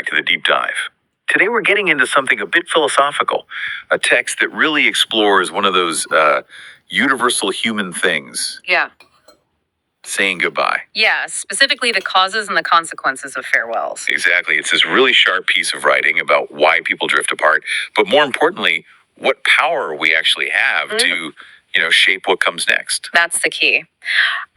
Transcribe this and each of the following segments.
to the deep dive. Today we're getting into something a bit philosophical, a text that really explores one of those universal human things, Yeah. saying goodbye. Yeah, specifically the causes and the consequences of farewells. Exactly. It's this really sharp piece of writing about why people drift apart, but more importantly, what power we actually have to, shape what comes next. That's the key.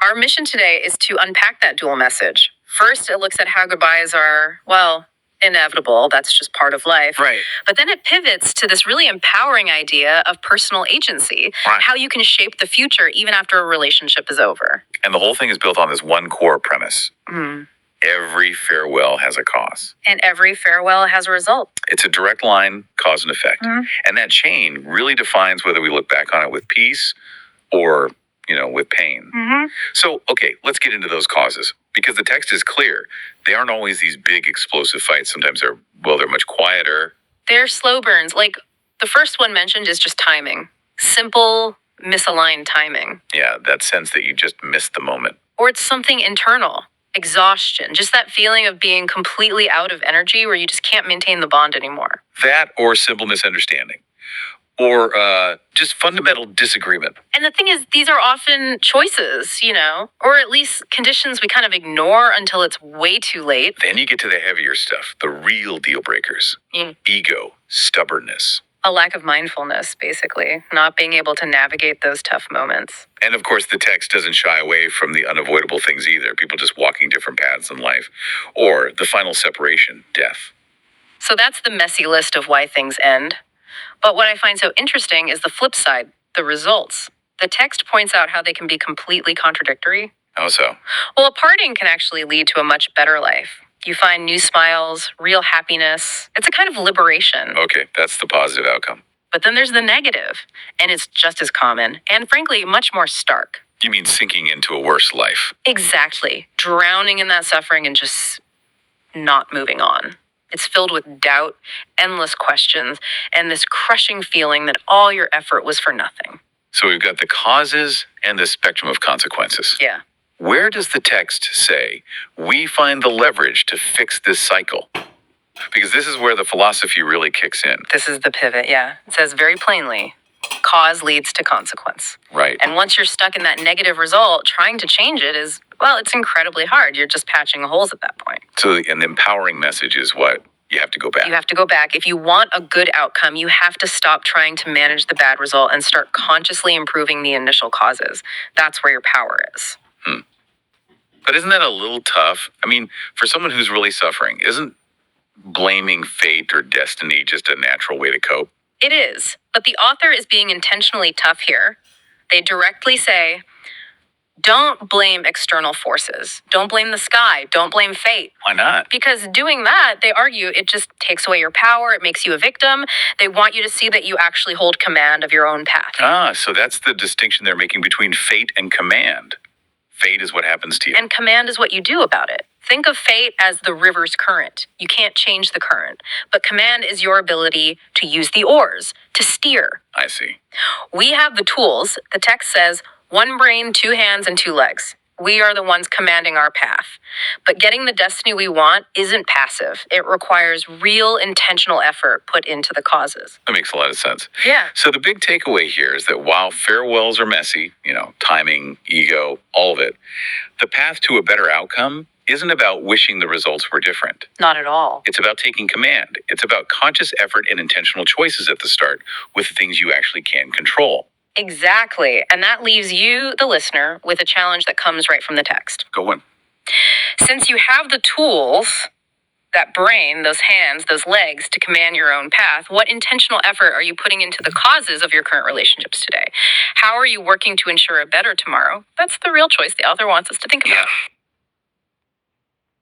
Our mission today is to unpack that dual message. First, it looks at how goodbyes are, well, inevitable. That's just part of life. Right. But then it pivots to this really empowering idea of personal agency, Right. how you can shape the future even after a relationship is over. And the whole thing is built on this one core premise. Mm. Every farewell has a cause. And every farewell has a result. It's a direct line, cause and effect. Mhm. And that chain really defines whether we look back on it with peace or, with pain. Mm-hmm. So, okay, let's get into those causes. Because the text is clear. They aren't always these big explosive fights. Sometimes they're much quieter. They're slow burns. Like the first one mentioned is just timing. Simple, misaligned timing. Yeah, that sense that you just missed the moment. Or it's something internal. Exhaustion. Just that feeling of being completely out of energy where you just can't maintain the bond anymore. That or simple misunderstanding. Or just fundamental disagreement. And the thing is, these are often choices, or at least conditions we kind of ignore until it's way too late. Then you get to the heavier stuff, the real deal breakers. Ego, stubbornness. A lack of mindfulness, basically, not being able to navigate those tough moments. And of course, the text doesn't shy away from the unavoidable things either. People just walking different paths in life. Or the final separation, death. So that's the messy list of why things end. But what I find so interesting is the flip side, the results. The text points out how they can be completely contradictory. How so? Well, a parting can actually lead to a much better life. You find new smiles, real happiness. It's a kind of liberation. Okay, that's the positive outcome. But then there's the negative, and it's just as common, and frankly, much more stark. You mean sinking into a worse life? Exactly. Drowning in that suffering and just not moving on. It's filled with doubt, endless questions, and this crushing feeling that all your effort was for nothing. So we've got the causes and the spectrum of consequences. Yeah. Where does the text say we find the leverage to fix this cycle? Because this is where the philosophy really kicks in. This is the pivot, yeah. It says very plainly, cause leads to consequence. Right. And once you're stuck in that negative result, trying to change it is, well, it's incredibly hard. You're just patching holes at that point. So an empowering message is what? You have to go back. You have to go back. If you want a good outcome, you have to stop trying to manage the bad result and start consciously improving the initial causes. That's where your power is. But isn't that a little tough? I mean, for someone who's really suffering, isn't blaming fate or destiny just a natural way to cope? It is. But the author is being intentionally tough here. They directly say, don't blame external forces. Don't blame the sky. Don't blame fate. Why not? Because doing that, they argue, it just takes away your power. It makes you a victim. They want you to see that you actually hold command of your own path. So that's the distinction they're making between fate and command. Fate is what happens to you. And command is what you do about it. Think of fate as the river's current. You can't change the current. But command is your ability to use the oars, to steer. I see. We have the tools. The text says, 1 brain, 2 hands, and 2 legs. We are the ones commanding our path. But getting the destiny we want isn't passive. It requires real intentional effort put into the causes. That makes a lot of sense. Yeah. So the big takeaway here is that while farewells are messy, timing, ego, all of it, the path to a better outcome isn't about wishing the results were different. Not at all. It's about taking command. It's about conscious effort and intentional choices at the start with the things you actually can control. Exactly. And that leaves you, the listener, with a challenge that comes right from the text. Go on. Since you have the tools, that brain, those hands, those legs to command your own path, what intentional effort are you putting into the causes of your current relationships today? How are you working to ensure a better tomorrow? That's the real choice the author wants us to think about.